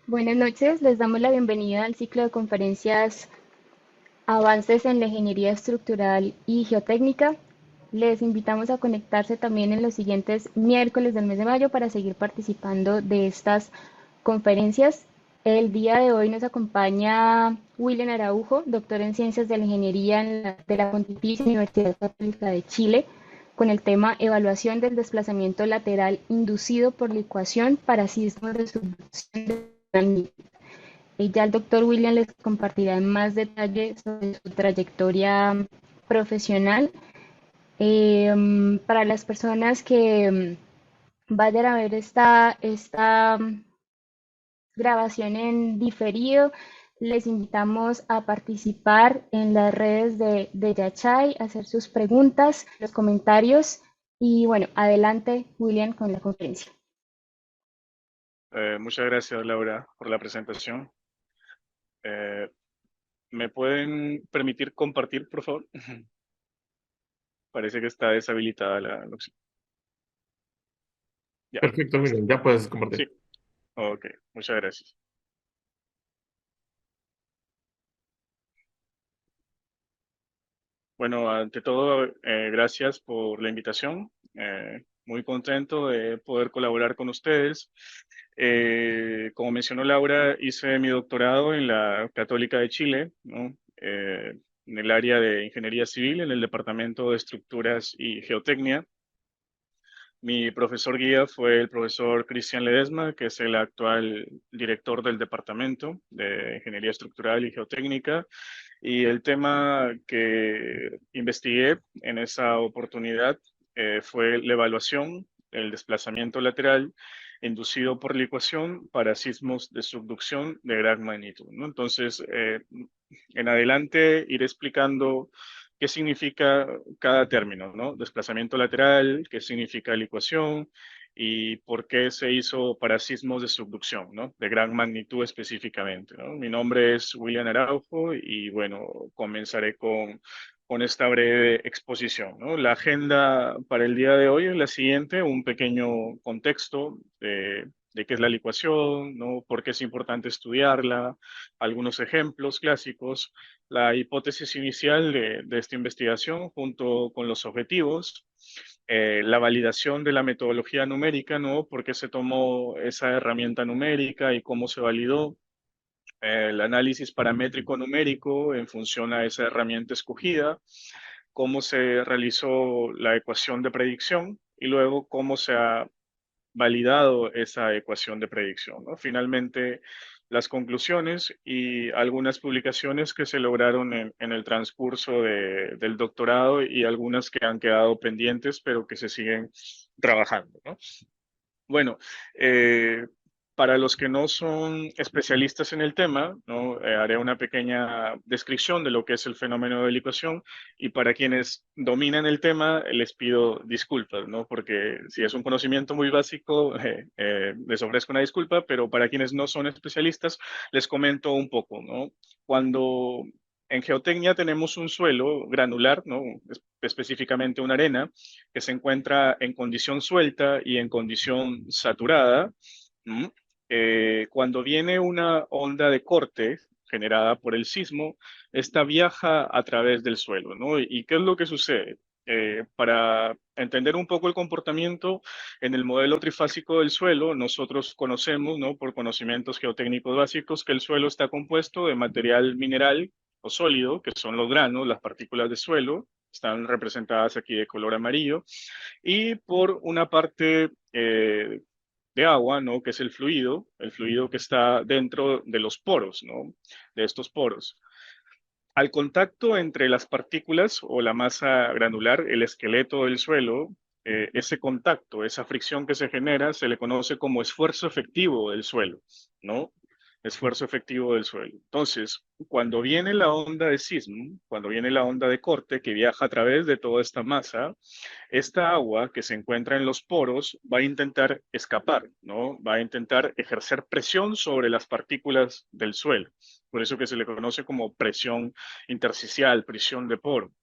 Buenas noches, les damos la bienvenida al ciclo de conferencias Avances en la Ingeniería Estructural y Geotécnica. Les invitamos a conectarse también en los siguientes miércoles del mes de mayo para seguir participando de estas conferencias. El día de hoy nos acompaña William Araujo, doctor en Ciencias de la Ingeniería de la Pontificia Universidad Católica de Chile, con el tema Evaluación del desplazamiento lateral inducido por licuación para sismos de subducción de magnitud. Y ya el doctor William les compartirá en más detalle sobre su trayectoria profesional. Para las personas que vayan a ver esta grabación en diferido, les invitamos a participar en las redes de Yachay, a hacer sus preguntas, los comentarios y bueno, adelante William con la conferencia. Muchas gracias, Laura, por la presentación. Eh, ¿Me pueden permitir compartir, por favor? Parece que está deshabilitada la opción. Ya, Perfecto, listo. miren, ya puedes compartir. Sí, ok, muchas gracias. Bueno, ante todo, gracias por la invitación. Muy contento de poder colaborar con ustedes. Como mencionó Laura, hice mi doctorado en la Católica de Chile, ¿no? En el área de Ingeniería Civil, en el Departamento de Estructuras y Geotecnia. Mi profesor guía fue el profesor Cristian Ledesma, que es el actual director del Departamento de Ingeniería Estructural y Geotécnica. Y el tema que investigué en esa oportunidad fue la evaluación, el desplazamiento lateral inducido por licuación para sismos de subducción de gran magnitud, ¿no? Entonces, en adelante iré explicando qué significa cada término, ¿no? Desplazamiento lateral, qué significa licuación y por qué se hizo para sismos de subducción, ¿no? De gran magnitud específicamente, ¿no? Mi nombre es William Araujo y bueno, comenzaré con esta breve exposición, ¿no? La agenda para el día de hoy es la siguiente, un pequeño contexto de qué es la licuación, ¿no? Por qué es importante estudiarla, algunos ejemplos clásicos, la hipótesis inicial de esta investigación junto con los objetivos, la validación de la metodología numérica, ¿no? ¿Por qué se tomó esa herramienta numérica y cómo se validó? El análisis paramétrico numérico en función a esa herramienta escogida, cómo se realizó la ecuación de predicción y luego cómo se ha validado esa ecuación de predicción, ¿no? Finalmente, las conclusiones y algunas publicaciones que se lograron en el transcurso del doctorado y algunas que han quedado pendientes, pero que se siguen trabajando, ¿no? Bueno, para los que no son especialistas en el tema, ¿no? Haré una pequeña descripción de lo que es el fenómeno de licuación y para quienes dominan el tema les pido disculpas, ¿no? Porque si es un conocimiento muy básico, les ofrezco una disculpa, pero para quienes no son especialistas les comento un poco, ¿no? Cuando en geotecnia tenemos un suelo granular, ¿no? Específicamente una arena, que se encuentra en condición suelta y en condición saturada. ¿M? Cuando viene una onda de corte generada por el sismo, esta viaja a través del suelo, ¿no? ¿Y qué es lo que sucede? Para entender un poco el comportamiento en el modelo trifásico del suelo, nosotros conocemos, ¿no? Por conocimientos geotécnicos básicos, que el suelo está compuesto de material mineral o sólido, que son los granos, las partículas de suelo, están representadas aquí de color amarillo, y por una parte de agua, ¿no? Que es el fluido que está dentro de los poros, ¿no? De estos poros. Al contacto entre las partículas o la masa granular, el esqueleto del suelo, ese contacto, esa fricción que se genera, se le conoce como esfuerzo efectivo del suelo, ¿no? Esfuerzo efectivo del suelo. Entonces, cuando viene la onda de sismo, cuando viene la onda de corte que viaja a través de toda esta masa, esta agua que se encuentra en los poros va a intentar escapar, ¿no? Va a intentar ejercer presión sobre las partículas del suelo. Por eso que se le conoce como presión intersticial, presión de poro,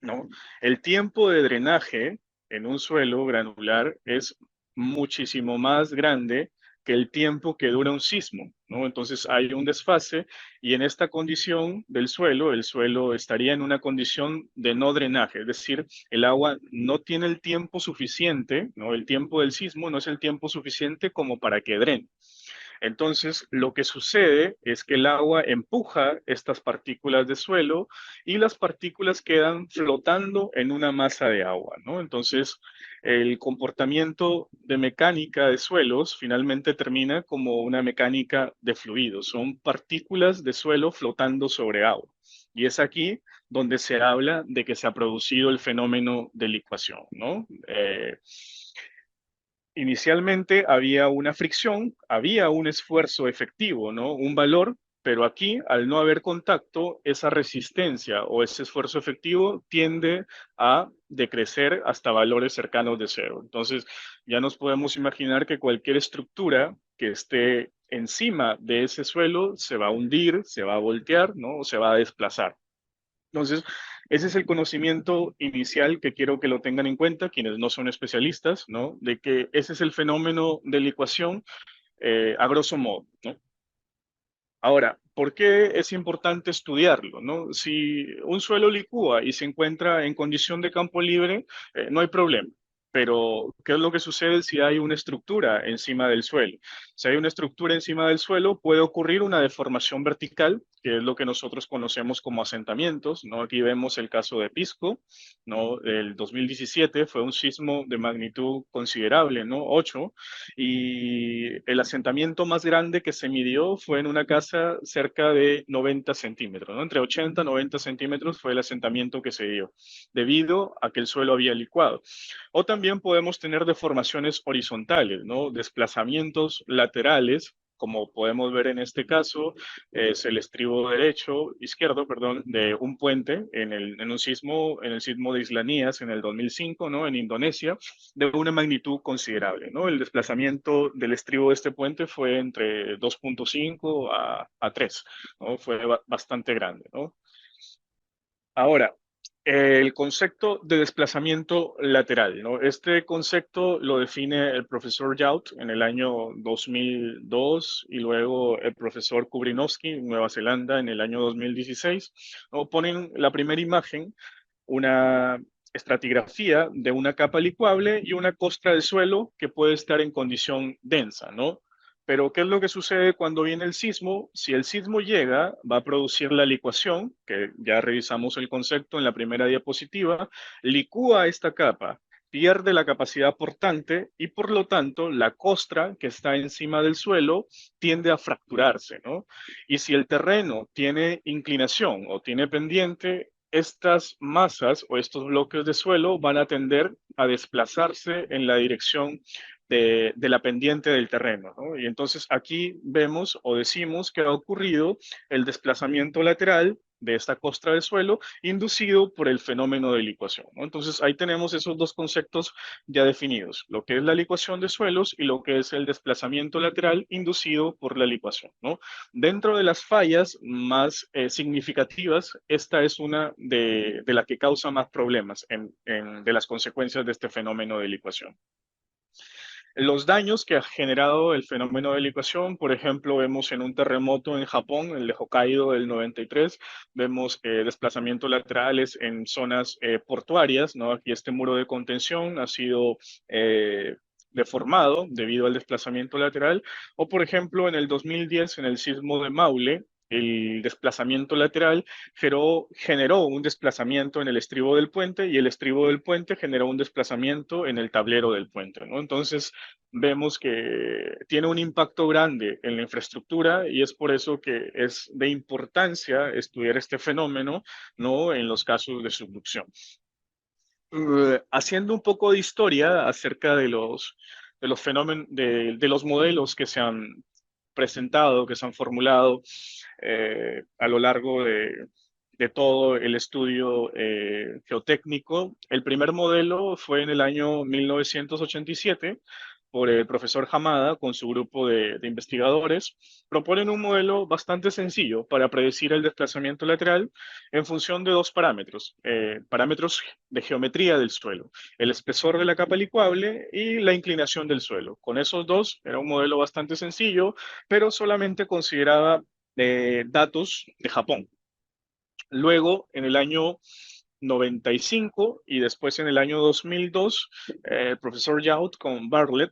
¿no? El tiempo de drenaje en un suelo granular es muchísimo más grande que el tiempo que dura un sismo, ¿no? Entonces hay un desfase y en esta condición del suelo, el suelo estaría en una condición de no drenaje, es decir, el agua no tiene el tiempo suficiente, ¿no? El tiempo del sismo no es el tiempo suficiente como para que drene. Entonces, lo que sucede es que el agua empuja estas partículas de suelo y las partículas quedan flotando en una masa de agua, ¿no? Entonces, el comportamiento de mecánica de suelos finalmente termina como una mecánica de fluidos. Son partículas de suelo flotando sobre agua. Y es aquí donde se habla de que se ha producido el fenómeno de licuación, ¿no? Inicialmente había una fricción, había un esfuerzo efectivo, ¿no? Un valor, pero aquí, al no haber contacto, esa resistencia o ese esfuerzo efectivo tiende a decrecer hasta valores cercanos de cero. Entonces, ya nos podemos imaginar que cualquier estructura que esté encima de ese suelo se va a hundir, se va a voltear, ¿no? O se va a desplazar. Entonces, ese es el conocimiento inicial que quiero que lo tengan en cuenta quienes no son especialistas, ¿no? De que ese es el fenómeno de licuación a grosso modo, ¿no? Ahora, ¿por qué es importante estudiarlo, no? Si un suelo licúa y se encuentra en condición de campo libre, no hay problema. Pero, ¿qué es lo que sucede si hay una estructura encima del suelo? Si hay una estructura encima del suelo, puede ocurrir una deformación vertical, que es lo que nosotros conocemos como asentamientos, ¿no? Aquí vemos el caso de Pisco, ¿no? El 2017 fue un sismo de magnitud considerable, ¿no? 8, y el asentamiento más grande que se midió fue en una casa cerca de 90 centímetros, ¿no? Entre 80 y 90 centímetros fue el asentamiento que se dio, debido a que el suelo había licuado. O también podemos tener deformaciones horizontales, ¿no? Desplazamientos laterales, como podemos ver en este caso, es el estribo izquierdo, perdón, de un puente en un sismo, en el sismo de Isla en el 2005, ¿no? En Indonesia, de una magnitud considerable, ¿no? El desplazamiento del estribo de este puente fue entre 2,5 a 3, ¿no? Fue bastante grande, ¿no? Ahora, el concepto de desplazamiento lateral, ¿no? Este concepto lo define el profesor Yout en el año 2002 y luego el profesor Kubrinowski en Nueva Zelanda en el año 2016, ¿no? Ponen la primera imagen, una estratigrafía de una capa licuable y una costra del suelo que puede estar en condición densa, ¿no? Pero, ¿qué es lo que sucede cuando viene el sismo? Si el sismo llega, va a producir la licuación, que ya revisamos el concepto en la primera diapositiva, licúa esta capa, pierde la capacidad portante y por lo tanto la costra que está encima del suelo tiende a fracturarse, ¿no? Y si el terreno tiene inclinación o tiene pendiente, estas masas o estos bloques de suelo van a tender a desplazarse en la dirección de la pendiente del terreno, ¿no? Y entonces aquí vemos o decimos que ha ocurrido el desplazamiento lateral de esta costra del suelo inducido por el fenómeno de licuación, ¿no? Entonces ahí tenemos esos dos conceptos ya definidos, lo que es la licuación de suelos y lo que es el desplazamiento lateral inducido por la licuación, ¿no? Dentro de las fallas más significativas, esta es una de las que causa más problemas de las consecuencias de este fenómeno de licuación. Los daños que ha generado el fenómeno de licuación, por ejemplo, vemos en un terremoto en Japón, el de Hokkaido del 93, vemos desplazamientos laterales en zonas portuarias, ¿no? Aquí este muro de contención ha sido deformado debido al desplazamiento lateral, o por ejemplo, en el 2010, en el sismo de Maule, el desplazamiento lateral generó un desplazamiento en el estribo del puente y el estribo del puente generó un desplazamiento en el tablero del puente, ¿no? Entonces, vemos que tiene un impacto grande en la infraestructura y es por eso que es de importancia estudiar este fenómeno, ¿no? En los casos de subducción. Haciendo un poco de historia acerca de los fenómenos, de los modelos que se han presentado, que se han formulado a lo largo de todo el estudio geotécnico. El primer modelo fue en el año 1987 por el profesor Hamada con su grupo de investigadores, proponen un modelo bastante sencillo para predecir el desplazamiento lateral en función de dos parámetros, parámetros de geometría del suelo, el espesor de la capa licuable y la inclinación del suelo. Con esos dos era un modelo bastante sencillo, pero solamente consideraba datos de Japón. Luego, en el año 95 y después en el año 2002, el profesor Yout con Bartlett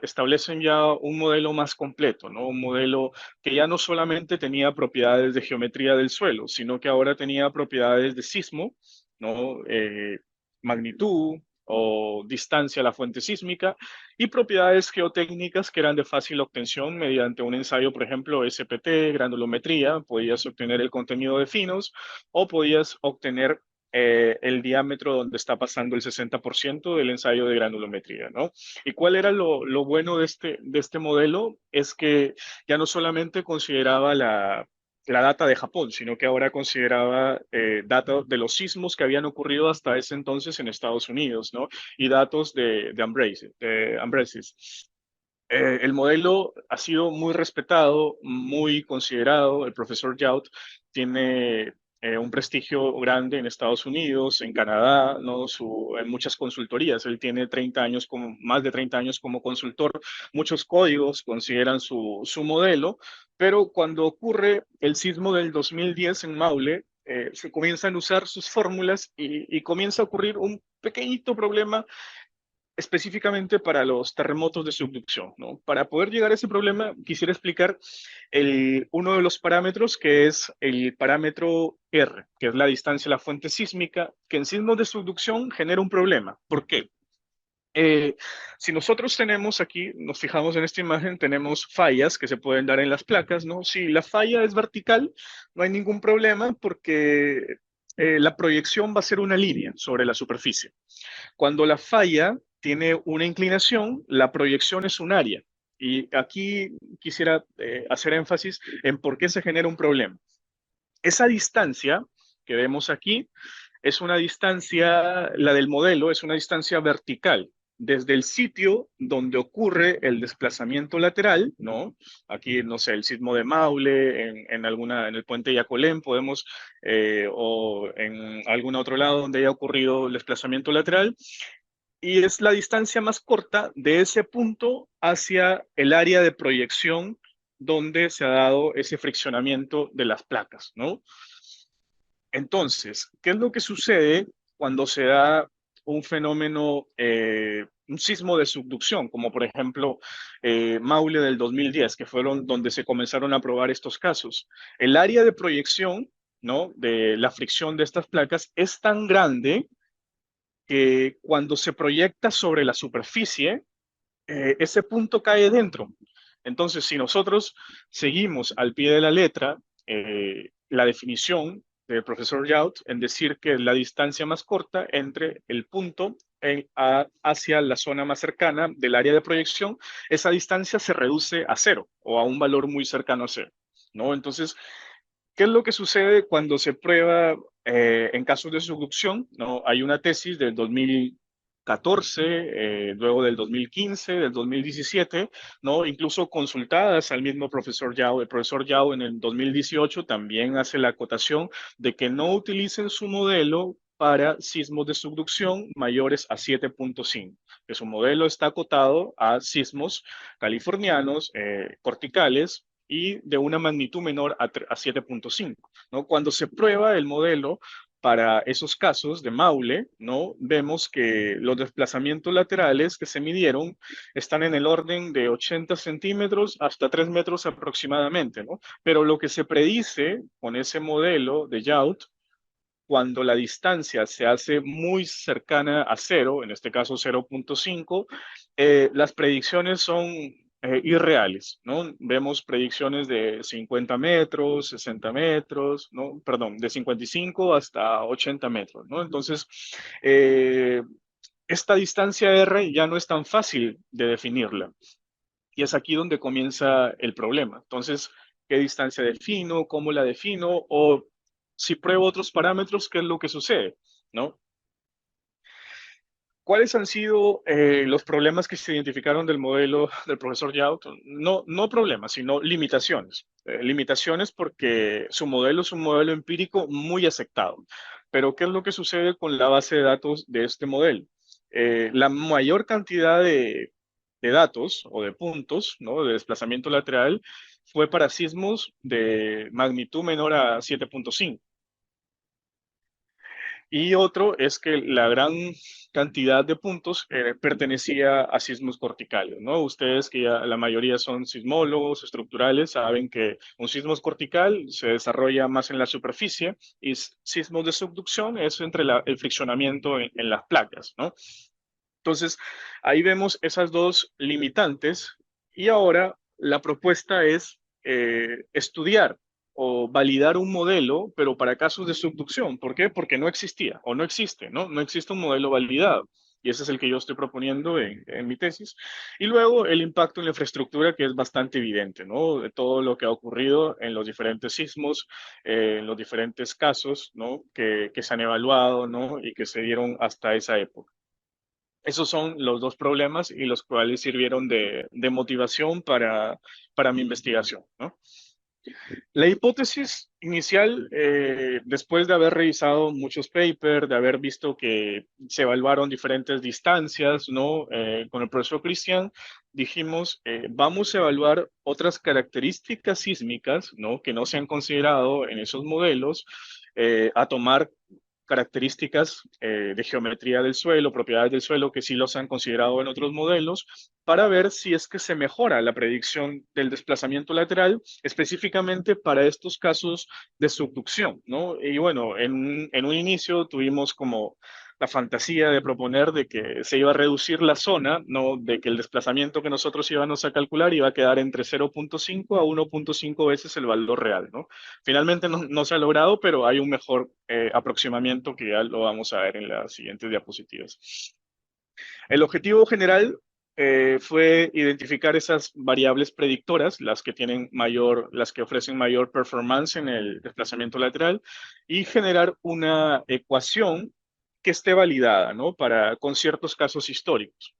establecen ya un modelo más completo, ¿no? Un modelo que ya no solamente tenía propiedades de geometría del suelo, sino que ahora tenía propiedades de sismo, ¿no? Magnitud o distancia a la fuente sísmica y propiedades geotécnicas que eran de fácil obtención mediante un ensayo, por ejemplo, SPT, granulometría, podías obtener el contenido de finos o podías obtener el diámetro donde está pasando el 60% del ensayo de granulometría, ¿no? ¿Y cuál era lo bueno de este modelo? Es que ya no solamente consideraba la data de Japón, sino que ahora consideraba datos de los sismos que habían ocurrido hasta ese entonces en Estados Unidos, ¿no? Y datos de Ambraces. El modelo ha sido muy respetado, muy considerado. El profesor Yout tiene un prestigio grande en Estados Unidos, en Canadá, ¿no? En muchas consultorías. Él tiene 30 años como, más de 30 años como consultor. Muchos códigos consideran su modelo, pero cuando ocurre el sismo del 2010 en Maule, se comienzan a usar sus fórmulas y comienza a ocurrir un pequeñito problema específicamente para los terremotos de subducción, ¿no? Para poder llegar a ese problema, quisiera explicar uno de los parámetros que es el parámetro R, que es la distancia a la fuente sísmica, que en sismos de subducción genera un problema. ¿Por qué? Si nosotros tenemos aquí, nos fijamos en esta imagen, tenemos fallas que se pueden dar en las placas, ¿no? Si la falla es vertical, no hay ningún problema porque la proyección va a ser una línea sobre la superficie. Cuando la falla tiene una inclinación, la proyección es un área. Y aquí quisiera hacer énfasis en por qué se genera un problema. Esa distancia que vemos aquí es una distancia, la del modelo, es una distancia vertical. Desde el sitio donde ocurre el desplazamiento lateral, ¿no? Aquí, no sé, el sismo de Maule, en el puente Yacolén podemos, o en algún otro lado donde haya ocurrido el desplazamiento lateral, y es la distancia más corta de ese punto hacia el área de proyección donde se ha dado ese friccionamiento de las placas, ¿no? Entonces, ¿qué es lo que sucede cuando se da un fenómeno, un sismo de subducción, como por ejemplo Maule del 2010, que fueron donde se comenzaron a probar estos casos? El área de proyección, ¿no? De la fricción de estas placas es tan grande que cuando se proyecta sobre la superficie, ese punto cae dentro. Entonces, si nosotros seguimos al pie de la letra la definición del profesor Yout en decir que la distancia más corta entre el punto hacia la zona más cercana del área de proyección, esa distancia se reduce a cero o a un valor muy cercano a cero, ¿no? Entonces, ¿qué es lo que sucede cuando se prueba en casos de subducción? ¿No? Hay una tesis del 2014, luego del 2015, del 2017, ¿no? Incluso consultadas al mismo profesor Yao. El profesor Yao en el 2018 también hace la acotación de que no utilicen su modelo para sismos de subducción mayores a 7.5, que su modelo está acotado a sismos californianos, corticales, y de una magnitud menor a 7.5, ¿no? Cuando se prueba el modelo para esos casos de Maule, ¿no? Vemos que los desplazamientos laterales que se midieron están en el orden de 80 centímetros hasta 3 metros aproximadamente, ¿no? Pero lo que se predice con ese modelo de Yout, cuando la distancia se hace muy cercana a cero, en este caso 0.5, las predicciones son irreales, ¿no? Vemos predicciones de 50 metros, 60 metros, ¿no? Perdón, de 55 hasta 80 metros, ¿no? Entonces, eh, esta distancia R ya no es tan fácil de definirla. Y es aquí donde comienza el problema. Entonces, ¿qué distancia defino? ¿Cómo la defino? O si pruebo otros parámetros, ¿qué es lo que sucede? ¿No? ¿Cuáles han sido los problemas que se identificaron del modelo del profesor Yao? No, no problemas, sino limitaciones. Limitaciones porque su modelo es un modelo empírico muy aceptado. Pero ¿qué es lo que sucede con la base de datos de este modelo? La mayor cantidad de datos o de puntos, ¿no? De desplazamiento lateral fue para sismos de magnitud menor a 7.5. Y otro es que la gran cantidad de puntos pertenecía a sismos corticales, ¿no? Ustedes que ya la mayoría son sismólogos estructurales saben que un sismo cortical se desarrolla más en la superficie y sismos de subducción es entre el friccionamiento en las placas, ¿no? Entonces, ahí vemos esas dos limitantes y ahora la propuesta es estudiar o validar un modelo, pero para casos de subducción. ¿Por qué? Porque no existía o no existe, ¿no? No existe un modelo validado. Y ese es el que yo estoy proponiendo en mi tesis. Y luego el impacto en la infraestructura, que es bastante evidente, ¿no? De todo lo que ha ocurrido en los diferentes sismos, en los diferentes casos, ¿no? Que se han evaluado, ¿no? Y que se dieron hasta esa época. Esos son los dos problemas y los cuales sirvieron de motivación para mi investigación, ¿no? La hipótesis inicial, después de haber revisado muchos papers, de haber visto que se evaluaron diferentes distancias, ¿no? Con el profesor Cristian, dijimos, vamos a evaluar otras características sísmicas, ¿no? Que no se han considerado en esos modelos, a tomar características de geometría del suelo, propiedades del suelo que sí los han considerado en otros modelos, para ver si es que se mejora la predicción del desplazamiento lateral, específicamente para estos casos de subducción, ¿no? Y bueno, en un inicio tuvimos como la fantasía de proponer de que se iba a reducir la zona, ¿no? De que el desplazamiento que nosotros íbamos a calcular iba a quedar entre 0.5 a 1.5 veces el valor real, ¿no? Finalmente no se ha logrado, pero hay un mejor aproximamiento que ya lo vamos a ver en las siguientes diapositivas. El objetivo general fue identificar esas variables predictoras, las que tienen mayor, las que ofrecen mayor performance en el desplazamiento lateral, y generar una ecuación que esté validada, ¿no? Con ciertos casos históricos.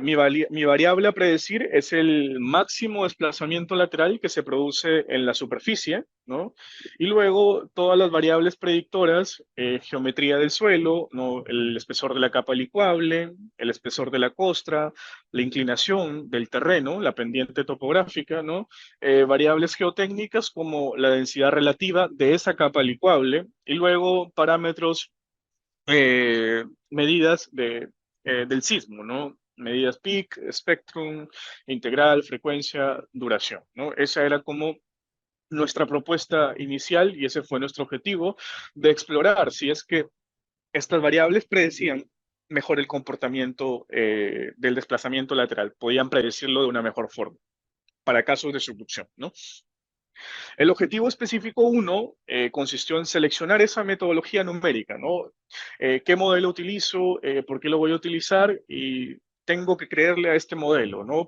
Mi variable a predecir es el máximo desplazamiento lateral que se produce en la superficie, ¿no? Y luego todas las variables predictoras, geometría del suelo, ¿no? El espesor de la capa licuable, el espesor de la costra, la inclinación del terreno, la pendiente topográfica, ¿no? Variables geotécnicas como la densidad relativa de esa capa licuable y luego parámetros medidas del sismo, ¿no? Medidas peak, spectrum, integral, frecuencia, duración, ¿no? Esa era como nuestra propuesta inicial y ese fue nuestro objetivo de explorar si es que estas variables predecían mejor el comportamiento del desplazamiento lateral, podían predecirlo de una mejor forma para casos de subducción, ¿no? El objetivo específico uno consistió en seleccionar esa metodología numérica, ¿no? ¿Qué modelo utilizo? ¿Por qué lo voy a utilizar? Y tengo que creerle a este modelo, ¿no?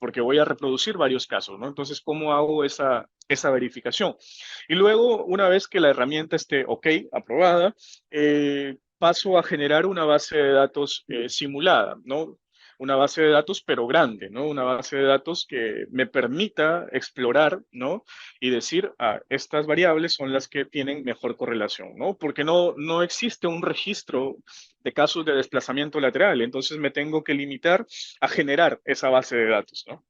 Porque voy a reproducir varios casos, ¿no? Entonces, ¿cómo hago esa verificación? Y luego, una vez que la herramienta esté ok, aprobada, paso a generar una base de datos simulada, ¿no? Una base de datos, pero grande, ¿no? Una base de datos que me permita explorar, ¿no? Y decir, estas variables son las que tienen mejor correlación, ¿no? Porque no existe un registro de casos de desplazamiento lateral, entonces me tengo que limitar a generar esa base de datos, ¿no?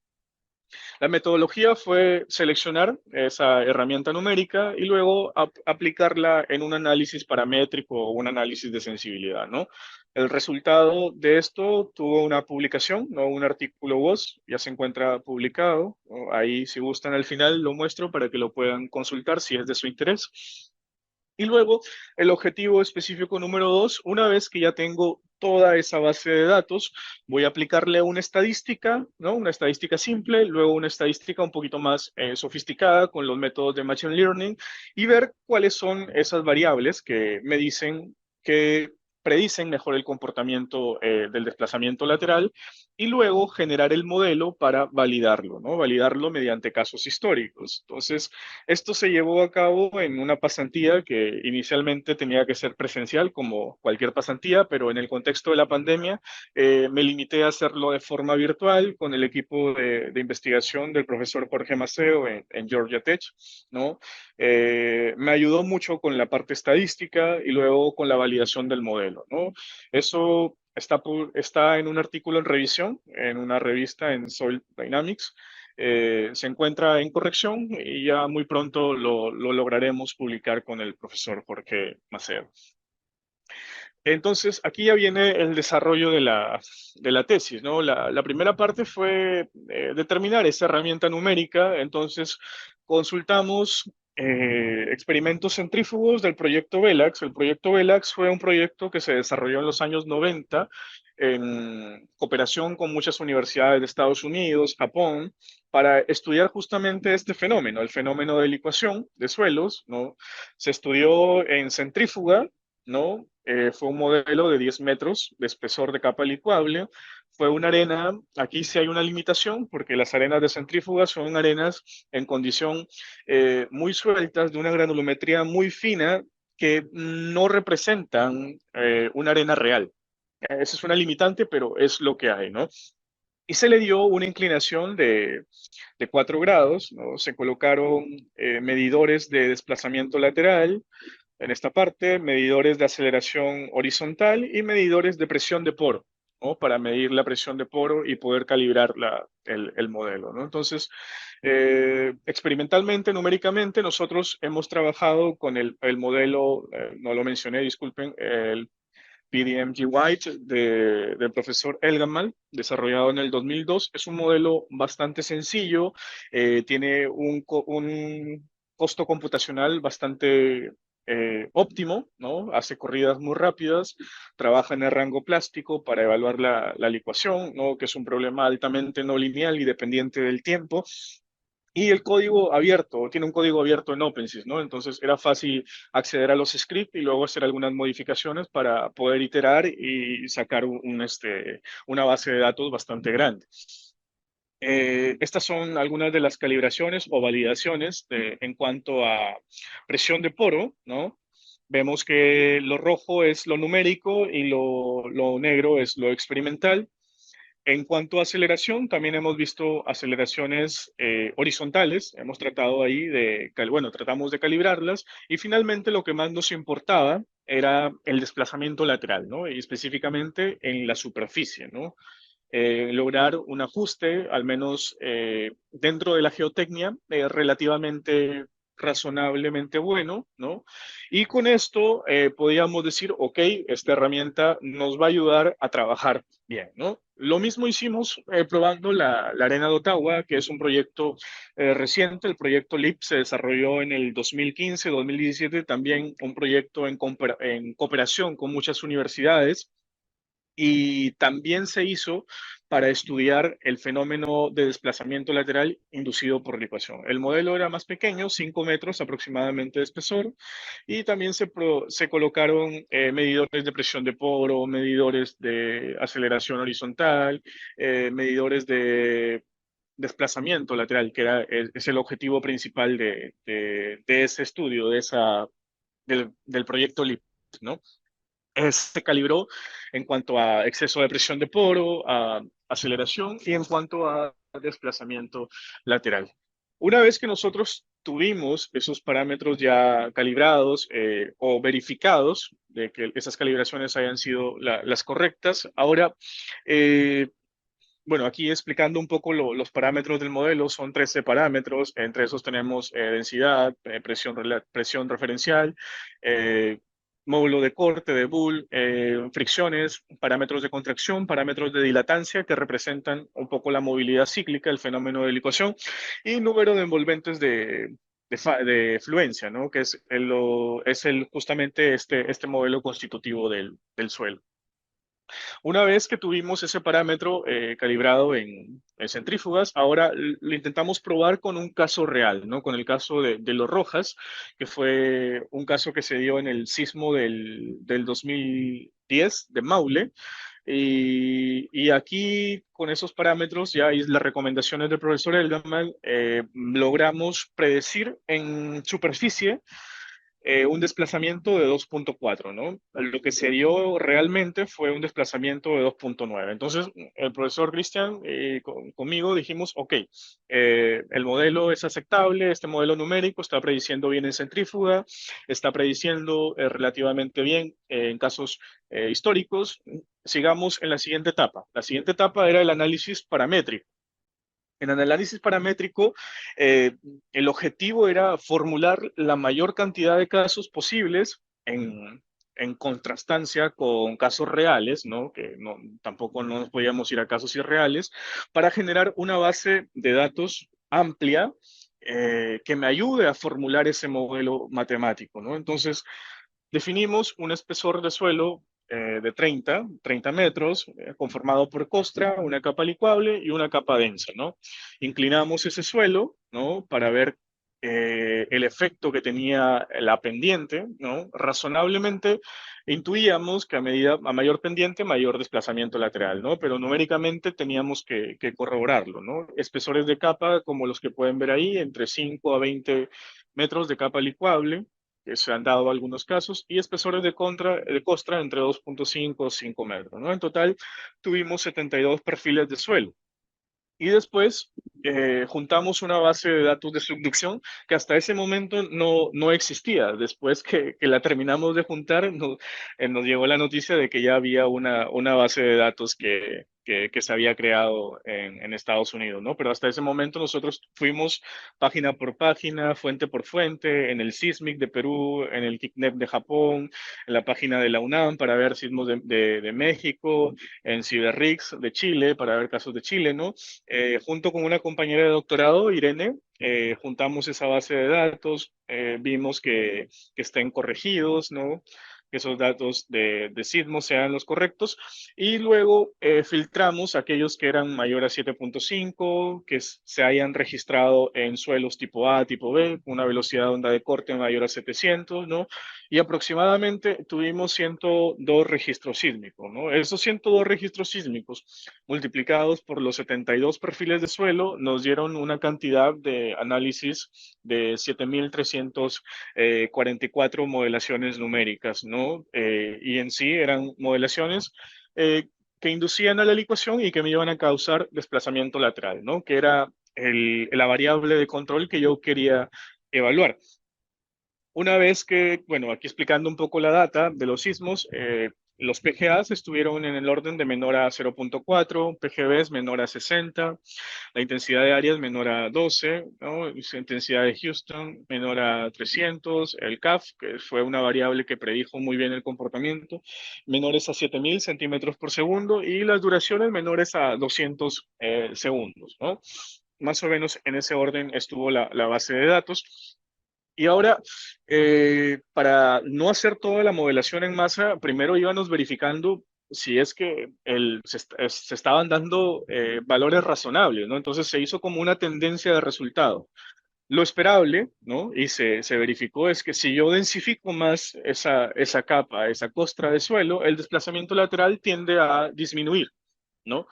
La metodología fue seleccionar esa herramienta numérica y luego aplicarla en un análisis paramétrico o un análisis de sensibilidad, ¿no? El resultado de esto tuvo una publicación, ¿no? Un artículo WOS, ya se encuentra publicado, ¿no? Ahí si gustan al final lo muestro para que lo puedan consultar si es de su interés. Y luego, el objetivo específico número dos, una vez que ya tengo toda esa base de datos, voy a aplicarle una estadística, ¿no? Una estadística simple, luego una estadística un poquito más sofisticada con los métodos de Machine Learning y ver cuáles son esas variables que me dicen que predicen mejor el comportamiento del desplazamiento lateral y luego generar el modelo para validarlo, ¿no? Validarlo mediante casos históricos. Entonces, esto se llevó a cabo en una pasantía que inicialmente tenía que ser presencial, como cualquier pasantía, pero en el contexto de la pandemia me limité a hacerlo de forma virtual con el equipo de investigación del profesor Jorge Maceo en Georgia Tech, ¿no? Me ayudó mucho con la parte estadística y luego con la validación del modelo, ¿no? Eso está en un artículo en revisión, en una revista en Soil Dynamics. Se encuentra en corrección y ya muy pronto lo lograremos publicar con el profesor Jorge Maceo. Entonces, aquí ya viene el desarrollo de la tesis, ¿no? La primera parte fue determinar esa herramienta numérica, entonces consultamos experimentos centrífugos del proyecto VELAX. El proyecto VELAX fue un proyecto que se desarrolló en los años 90 en cooperación con muchas universidades de Estados Unidos, Japón, para estudiar justamente este fenómeno, el fenómeno de licuación de suelos, ¿no? Se estudió en centrífuga, ¿no? Fue un modelo de 10 metros de espesor de capa licuable. Fue una arena, aquí sí hay una limitación, porque las arenas de centrífuga son arenas en condición muy sueltas, de una granulometría muy fina, que no representan una arena real. Esa es una limitante, pero es lo que hay, ¿no? Y se le dio una inclinación de 4 grados, ¿no? Se colocaron medidores de desplazamiento lateral, en esta parte, medidores de aceleración horizontal y medidores de presión de poro, ¿no? Para medir la presión de poro y poder calibrar el modelo, ¿no? Entonces, experimentalmente, numéricamente, nosotros hemos trabajado con el modelo, no lo mencioné, disculpen, el PDMG White del profesor Elgamal, desarrollado en el 2002. Es un modelo bastante sencillo, tiene un costo computacional bastante óptimo, ¿no? Hace corridas muy rápidas, trabaja en el rango plástico para evaluar la licuación, ¿no? Que es un problema altamente no lineal y dependiente del tiempo. Y el código abierto, tiene un código abierto en OpenSys, ¿no? Entonces era fácil acceder a los scripts y luego hacer algunas modificaciones para poder iterar y sacar una base de datos bastante grande. Estas son algunas de las calibraciones o validaciones en cuanto a presión de poro, ¿no? Vemos que lo rojo es lo numérico y lo negro es lo experimental. En cuanto a aceleración, también hemos visto aceleraciones horizontales. Hemos tratado ahí bueno, tratamos de calibrarlas y finalmente lo que más nos importaba era el desplazamiento lateral, ¿no? Y específicamente en la superficie, ¿no? Lograr un ajuste, al menos dentro de la geotecnia, relativamente razonablemente bueno, ¿no? Y con esto podíamos decir, ok, esta herramienta nos va a ayudar a trabajar bien, ¿no? Lo mismo hicimos probando la Arena de Ottawa, que es un proyecto reciente. El proyecto LIP se desarrolló en el 2015, 2017, también un proyecto en cooperación con muchas universidades y también se hizo para estudiar el fenómeno de desplazamiento lateral inducido por licuación. El modelo era más pequeño, 5 metros aproximadamente de espesor, y también se colocaron medidores de presión de poro, medidores de aceleración horizontal, medidores de desplazamiento lateral, que es el objetivo principal de ese estudio, del proyecto LIP, ¿no? Se calibró en cuanto a exceso de presión de poro, a aceleración y en cuanto a desplazamiento lateral. Una vez que nosotros tuvimos esos parámetros ya calibrados o verificados de que esas calibraciones hayan sido las correctas, ahora, bueno, aquí explicando un poco los parámetros del modelo, son 13 parámetros, entre esos tenemos densidad, presión referencial, eh, módulo de corte, de Boole, fricciones, parámetros de contracción, parámetros de dilatancia que representan un poco la movilidad cíclica, el fenómeno de licuación, y número de envolventes de fluencia, ¿no? Que justamente este modelo constitutivo del suelo. Una vez que tuvimos ese parámetro calibrado en centrífugas, ahora lo intentamos probar con un caso real, ¿no? Con el caso de Los Rojas, que fue un caso que se dio en el sismo del 2010 de Maule. Y aquí, con esos parámetros, ya y las recomendaciones del profesor Elgaman, logramos predecir en superficie un desplazamiento de 2,4, ¿no? Lo que se dio realmente fue un desplazamiento de 2,9. Entonces, el profesor Cristian conmigo dijimos, ok, el modelo es aceptable, este modelo numérico está prediciendo bien en centrífuga, está prediciendo relativamente bien en casos históricos. Sigamos en la siguiente etapa. La siguiente etapa era el análisis paramétrico. En el análisis paramétrico, eh, el objetivo era formular la mayor cantidad de casos posibles en contrastancia con casos reales, ¿no? Que no, tampoco no nos podíamos ir a casos irreales, para generar una base de datos amplia que me ayude a formular ese modelo matemático, ¿no? Entonces, definimos un espesor de suelo de 30 metros, conformado por costra, una capa licuable y una capa densa, ¿no? Inclinamos ese suelo, ¿no? Para ver el efecto que tenía la pendiente, ¿no? Razonablemente intuíamos que a mayor pendiente, mayor desplazamiento lateral, ¿no? Pero numéricamente teníamos que corroborarlo, ¿no? Espesores de capa, como los que pueden ver ahí, entre 5 a 20 metros de capa licuable, que se han dado algunos casos, y espesores de costra entre 2,5 y 5 metros, ¿no? En total tuvimos 72 perfiles de suelo. Y después juntamos una base de datos de subducción que hasta ese momento no existía. Después que la terminamos de juntar, nos llegó la noticia de que ya había una base de datos que se había creado en Estados Unidos, ¿no? Pero hasta ese momento nosotros fuimos página por página, fuente por fuente, en el SISMIC de Perú, en el KICNEP de Japón, en la página de la UNAM para ver sismos de México, en CIBERRIX de Chile para ver casos de Chile, ¿no? Junto con una compañera de doctorado, Irene, juntamos esa base de datos, vimos que estén corregidos, ¿no? Que esos datos de sismos sean los correctos, y luego filtramos aquellos que eran mayor a 7,5, que se hayan registrado en suelos tipo A, tipo B, con una velocidad de onda de corte mayor a 700, ¿no? Y aproximadamente tuvimos 102 registros sísmicos, ¿no? Esos 102 registros sísmicos multiplicados por los 72 perfiles de suelo nos dieron una cantidad de análisis de 7,344 modelaciones numéricas, ¿no? Y en sí eran modelaciones que inducían a la licuación y que me iban a causar desplazamiento lateral, ¿no? Que era la variable de control que yo quería evaluar. Una vez que, bueno, aquí explicando un poco la data de los sismos, los PGAs estuvieron en el orden de menor a 0,4, PGBs menor a 60, la intensidad de áreas menor a 12, ¿no? La intensidad de Houston menor a 300, el CAF, que fue una variable que predijo muy bien el comportamiento, menores a 7.000 centímetros por segundo, y las duraciones menores a 200 segundos, ¿no? Más o menos en ese orden estuvo la base de datos. Y ahora, para no hacer toda la modelación en masa, primero íbamos verificando si es que se estaban dando valores razonables, ¿no? Entonces se hizo como una tendencia de resultado. Lo esperable, ¿no? Y se verificó es que si yo densifico más esa capa, esa costra de suelo, el desplazamiento lateral tiende a disminuir, ¿no?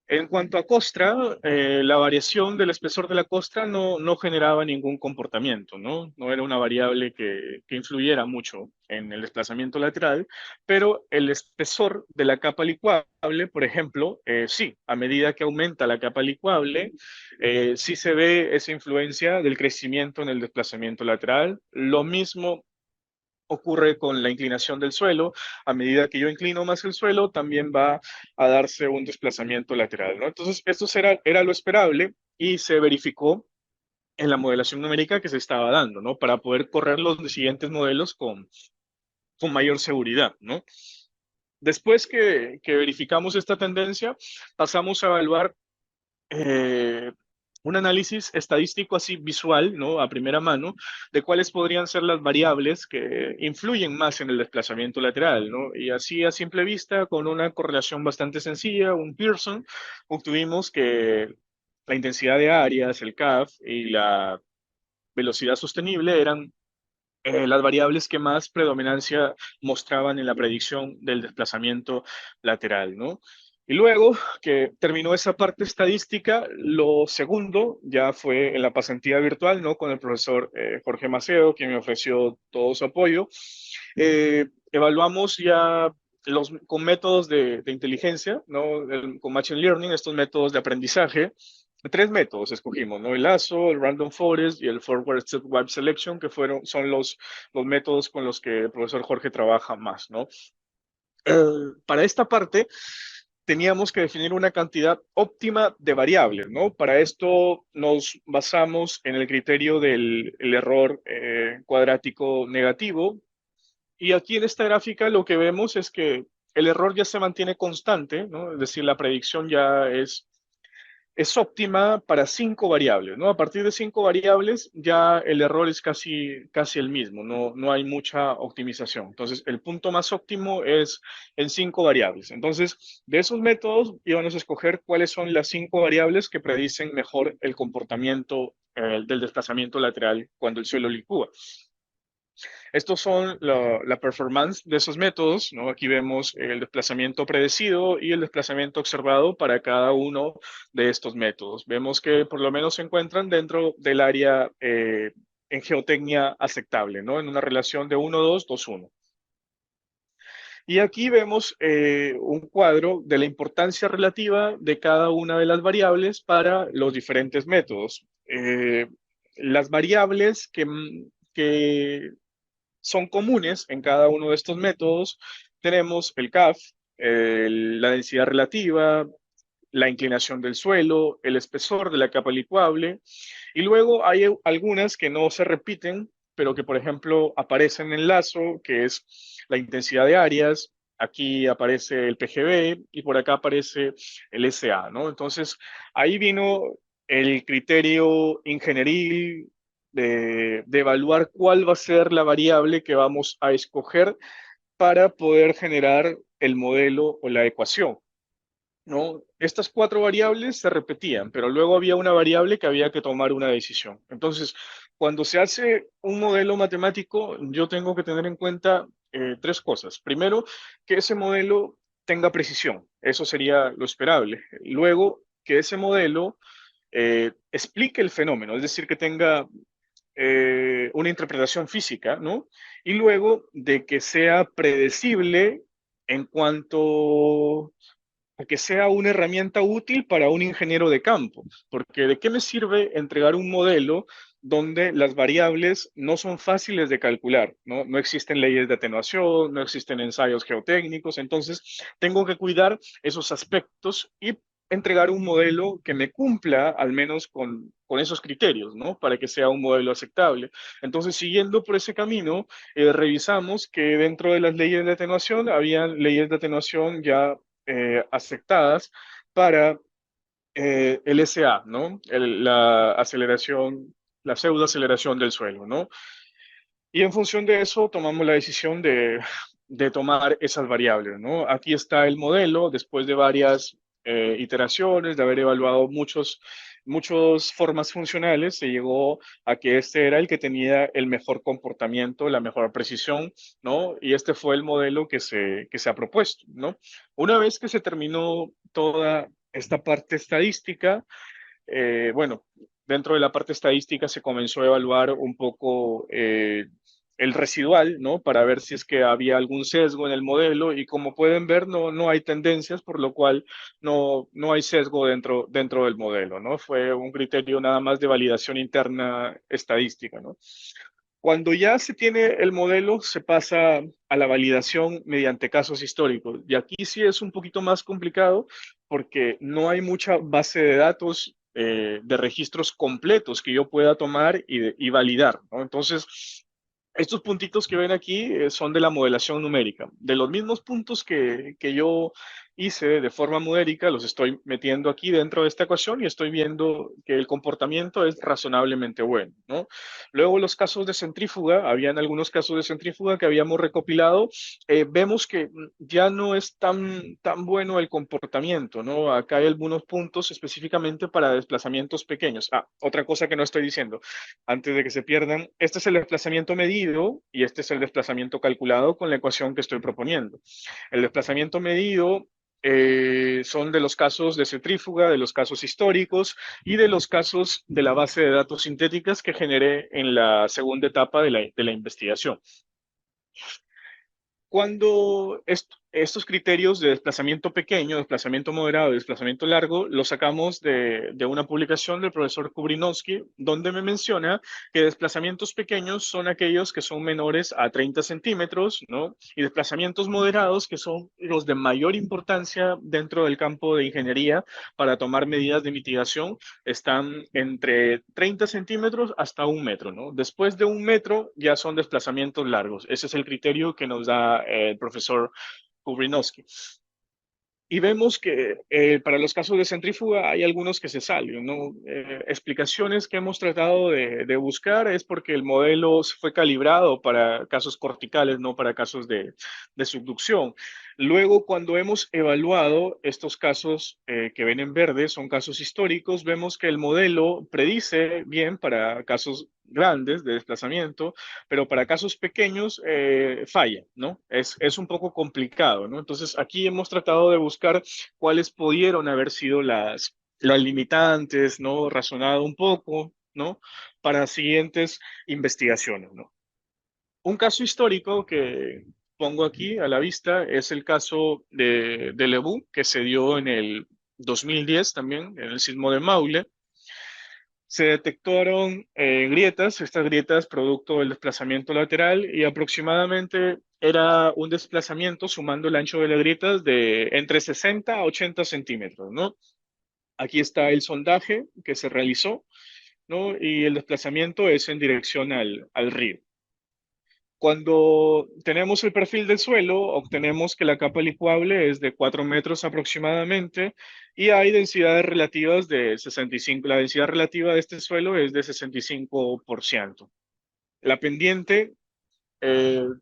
En cuanto a costra, la variación del espesor de la costra no generaba ningún comportamiento, ¿no? No era una variable que influyera mucho en el desplazamiento lateral, pero el espesor de la capa licuable, por ejemplo, sí, a medida que aumenta la capa licuable, sí se ve esa influencia del crecimiento en el desplazamiento lateral. Lo mismo ocurre con la inclinación del suelo. A medida que yo inclino más el suelo, también va a darse un desplazamiento lateral, ¿no? Entonces, esto era lo esperable y se verificó en la modelación numérica que se estaba dando, ¿no? Para poder correr los siguientes modelos con mayor seguridad, ¿no? Después que verificamos esta tendencia, pasamos a evaluar eh, un análisis estadístico así visual, ¿no? A primera mano, de cuáles podrían ser las variables que influyen más en el desplazamiento lateral, ¿no? Y así a simple vista, con una correlación bastante sencilla, un Pearson, obtuvimos que la intensidad de áreas, el CAF y la velocidad sostenible eran las variables que más predominancia mostraban en la predicción del desplazamiento lateral, ¿no? Y luego que terminó esa parte estadística, lo segundo ya fue en la pasantía virtual, ¿no? Con el profesor Jorge Maceo, quien me ofreció todo su apoyo. Evaluamos ya con métodos de inteligencia, ¿no? Con Machine Learning, estos métodos de aprendizaje. Tres métodos escogimos, ¿no? El lazo, el random forest y el forward stepwise selection, que son los métodos con los que el profesor Jorge trabaja más, ¿no? Para esta parte teníamos que definir una cantidad óptima de variables, ¿no? Para esto nos basamos en el criterio del el error cuadrático negativo. Y aquí en esta gráfica lo que vemos es que el error ya se mantiene constante, ¿no? Es decir, la predicción ya es óptima para cinco variables, ¿no? A partir de cinco variables ya el error es casi el mismo, no hay mucha optimización. Entonces, el punto más óptimo es en cinco variables. Entonces, de esos métodos íbamos a escoger cuáles son las cinco variables que predicen mejor el comportamiento del desplazamiento lateral cuando el suelo licúa. Estos son la performance de esos métodos, ¿no? Aquí vemos el desplazamiento predecido y el desplazamiento observado para cada uno de estos métodos. Vemos que por lo menos se encuentran dentro del área en geotecnia aceptable, ¿no? En una relación de 1-2, 2-1. Y aquí vemos un cuadro de la importancia relativa de cada una de las variables para los diferentes métodos. Las variables que son comunes en cada uno de estos métodos. Tenemos el CAF, la densidad relativa, la inclinación del suelo, el espesor de la capa licuable, y luego hay algunas que no se repiten, pero que, por ejemplo, aparecen en lazo, que es la intensidad de áreas. Aquí aparece el PGB y por acá aparece el SA, ¿no? Entonces, ahí vino el criterio ingenieril de evaluar cuál va a ser la variable que vamos a escoger para poder generar el modelo o la ecuación. ¿No? Estas cuatro variables se repetían, pero luego había una variable que había que tomar una decisión. Entonces, cuando se hace un modelo matemático, yo tengo que tener en cuenta tres cosas. Primero, que ese modelo tenga precisión. Eso sería lo esperable. Luego, que ese modelo explique el fenómeno, es decir, que tenga una interpretación física, ¿no? Y luego de que sea predecible en cuanto a que sea una herramienta útil para un ingeniero de campo, porque ¿de qué me sirve entregar un modelo donde las variables no son fáciles de calcular, ¿no? No existen leyes de atenuación, no existen ensayos geotécnicos, entonces tengo que cuidar esos aspectos y entregar un modelo que me cumpla al menos con esos criterios, ¿no? Para que sea un modelo aceptable. Entonces, siguiendo por ese camino, revisamos que dentro de las leyes de atenuación había leyes de atenuación ya aceptadas para el SA, ¿no? La aceleración, la pseudoaceleración del suelo, ¿no? Y en función de eso tomamos la decisión de tomar esas variables, ¿no? Aquí está el modelo, después de varias iteraciones, de haber evaluado muchas formas funcionales, se llegó a que este era el que tenía el mejor comportamiento, la mejor precisión, ¿no? Y este fue el modelo que se ha propuesto, ¿no? Una vez que se terminó toda esta parte estadística, bueno, dentro de la parte estadística se comenzó a evaluar un poco el residual, ¿no? Para ver si es que había algún sesgo en el modelo y como pueden ver, no hay tendencias, por lo cual no hay sesgo dentro del modelo, ¿no? Fue un criterio nada más de validación interna estadística, ¿no? Cuando ya se tiene el modelo, se pasa a la validación mediante casos históricos. Y aquí sí es un poquito más complicado porque no hay mucha base de datos de registros completos que yo pueda tomar y validar, ¿no? Entonces, estos puntitos que ven aquí son de la modelación numérica. De los mismos puntos que yo hice de forma numérica, los estoy metiendo aquí dentro de esta ecuación y estoy viendo que el comportamiento es razonablemente bueno, ¿no? Luego los casos de centrífuga, habían algunos casos de centrífuga que habíamos recopilado, vemos que ya no es tan bueno el comportamiento, ¿no? Acá hay algunos puntos específicamente para desplazamientos pequeños. Ah, otra cosa que no estoy diciendo, antes de que se pierdan, este es el desplazamiento medido y este es el desplazamiento calculado con la ecuación que estoy proponiendo. El desplazamiento medido son de los casos de centrífuga, de los casos históricos y de los casos de la base de datos sintéticas que generé en la segunda etapa de la investigación. Cuando estos criterios de desplazamiento pequeño, desplazamiento moderado y desplazamiento largo los sacamos de una publicación del profesor Kubrinowski, donde me menciona que desplazamientos pequeños son aquellos que son menores a 30 centímetros, ¿no? Y desplazamientos moderados, que son los de mayor importancia dentro del campo de ingeniería para tomar medidas de mitigación, están entre 30 centímetros hasta 1 metro, ¿no? Después de 1 metro ya son desplazamientos largos. Ese es el criterio que nos da el profesor Kubrinowski. Y vemos que para los casos de centrífuga hay algunos que se salen, ¿no? Explicaciones que hemos tratado de buscar es porque el modelo fue calibrado para casos corticales, no para casos de subducción. Luego, cuando hemos evaluado estos casos que ven en verde, son casos históricos, vemos que el modelo predice bien para casos grandes de desplazamiento, pero para casos pequeños falla, ¿no? Es un poco complicado, ¿no? Entonces aquí hemos tratado de buscar cuáles pudieron haber sido las limitantes, ¿no? Razonado un poco, ¿no? Para siguientes investigaciones, ¿no? Un caso histórico que pongo aquí a la vista es el caso de Lebu, que se dio en el 2010 también, en el sismo de Maule. Se detectaron grietas, estas grietas producto del desplazamiento lateral y aproximadamente era un desplazamiento sumando el ancho de las grietas de entre 60 a 80 centímetros, ¿no? Aquí está el sondaje que se realizó, ¿no? Y el desplazamiento es en dirección al río. Cuando tenemos el perfil del suelo, obtenemos que la capa licuable es de 4 metros aproximadamente y hay densidades relativas de 65. La densidad relativa de este suelo es de 65%. La pendiente,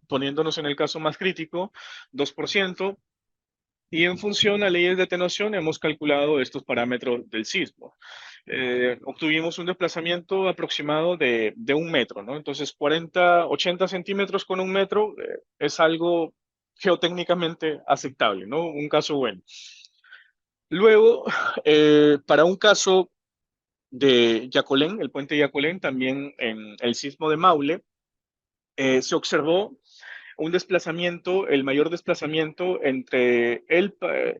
poniéndonos en el caso más crítico, 2%. Y en función a leyes de atenuación hemos calculado estos parámetros del sismo. Obtuvimos un desplazamiento aproximado de 1 metro, ¿no? Entonces 80 centímetros con 1 metro es algo geotécnicamente aceptable, ¿no? Un caso bueno. Luego, para un caso de Yacolén, el puente Yacolén, también en el sismo de Maule, se observó un desplazamiento, el mayor desplazamiento entre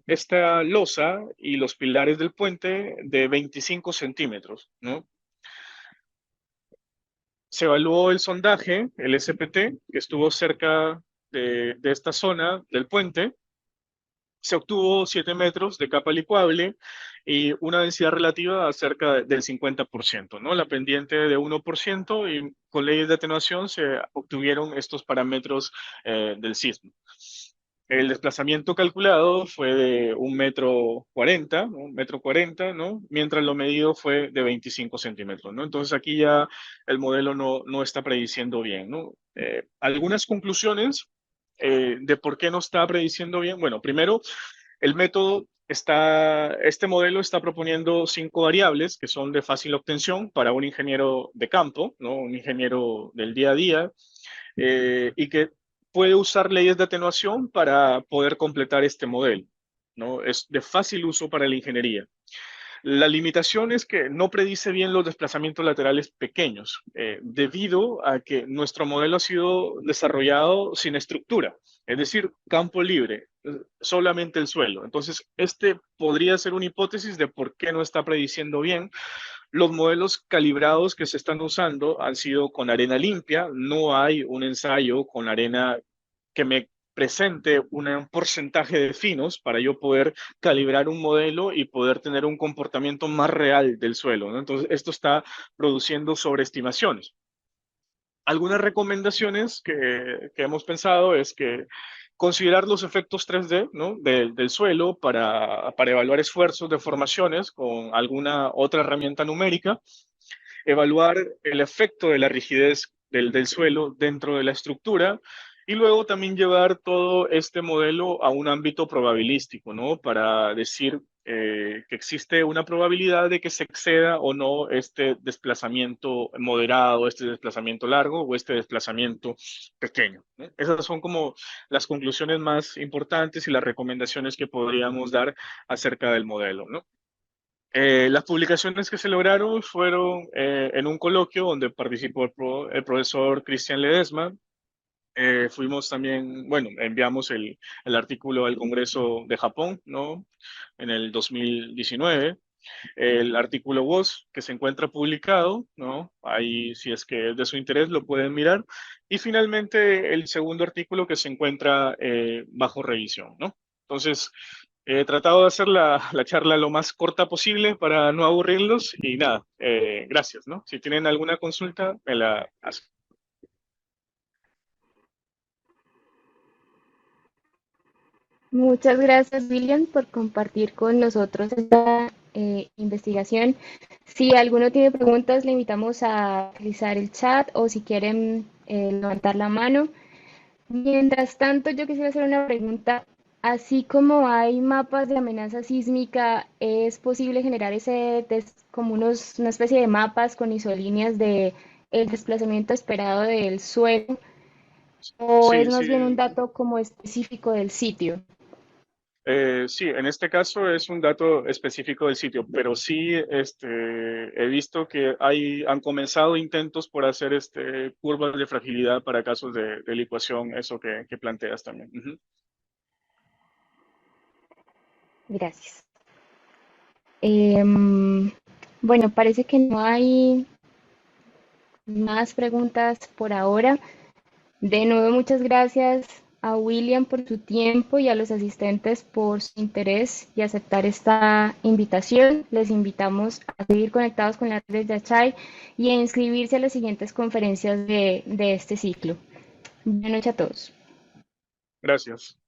esta losa y los pilares del puente de 25 centímetros, ¿no? Se evaluó el sondaje, el SPT, que estuvo cerca de esta zona del puente. Se obtuvo 7 metros de capa licuable y una densidad relativa a cerca del 50%, ¿no? La pendiente de 1% y con leyes de atenuación se obtuvieron estos parámetros del sismo. El desplazamiento calculado fue de 1,40 m, ¿no? 1,40 m, ¿no? Mientras lo medido fue de 25 centímetros, ¿no? Entonces aquí ya el modelo no está prediciendo bien, ¿no? Algunas conclusiones de por qué no está prediciendo bien. Bueno, primero, el método este modelo está proponiendo 5 variables que son de fácil obtención para un ingeniero de campo, ¿no? Un ingeniero del día a día, y que puede usar leyes de atenuación para poder completar este modelo, ¿no? Es de fácil uso para la ingeniería. La limitación es que no predice bien los desplazamientos laterales pequeños, debido a que nuestro modelo ha sido desarrollado sin estructura, es decir, campo libre, solamente el suelo. Entonces, este podría ser una hipótesis de por qué no está prediciendo bien. Los modelos calibrados que se están usando han sido con arena limpia, no hay un ensayo con arena que me presente un porcentaje de finos para yo poder calibrar un modelo y poder tener un comportamiento más real del suelo, ¿no? Entonces, esto está produciendo sobreestimaciones. Algunas recomendaciones que hemos pensado es que considerar los efectos 3D, ¿no? del suelo para evaluar esfuerzos, deformaciones con alguna otra herramienta numérica, evaluar el efecto de la rigidez del suelo dentro de la estructura y luego también llevar todo este modelo a un ámbito probabilístico, ¿no? Para decir que existe una probabilidad de que se exceda o no este desplazamiento moderado, este desplazamiento largo o este desplazamiento pequeño, ¿no? Esas son como las conclusiones más importantes y las recomendaciones que podríamos dar acerca del modelo, ¿no? Las publicaciones que se lograron fueron en un coloquio donde participó el profesor Cristian Ledesma. Fuimos también, bueno, enviamos el artículo al Congreso de Japón, ¿no? En el 2019. El artículo WOS que se encuentra publicado, ¿no? Ahí, si es que es de su interés, lo pueden mirar. Y finalmente, el segundo artículo que se encuentra bajo revisión, ¿no? Entonces, he tratado de hacer la charla lo más corta posible para no aburrirlos y nada, gracias, ¿no? Si tienen alguna consulta, me la hacen. Muchas gracias, William, por compartir con nosotros esta investigación. Si alguno tiene preguntas, le invitamos a utilizar el chat o si quieren levantar la mano. Mientras tanto, yo quisiera hacer una pregunta. Así como hay mapas de amenaza sísmica, ¿es posible generar como una especie de mapas con isolíneas de el desplazamiento esperado del suelo? ¿O es Sí, más bien un sí, dato como específico del sitio? sí, en este caso es un dato específico del sitio, pero sí he visto que han comenzado intentos por hacer curvas de fragilidad para casos de licuación, eso que planteas también. Ujú. Gracias. Em, bueno, parece que no hay más preguntas por ahora. De nuevo, muchas gracias a William por su tiempo y a los asistentes por su interés y aceptar esta invitación. Les invitamos a seguir conectados con las redes de Achai y a inscribirse a las siguientes conferencias de este ciclo. Buenas noches a todos. Gracias.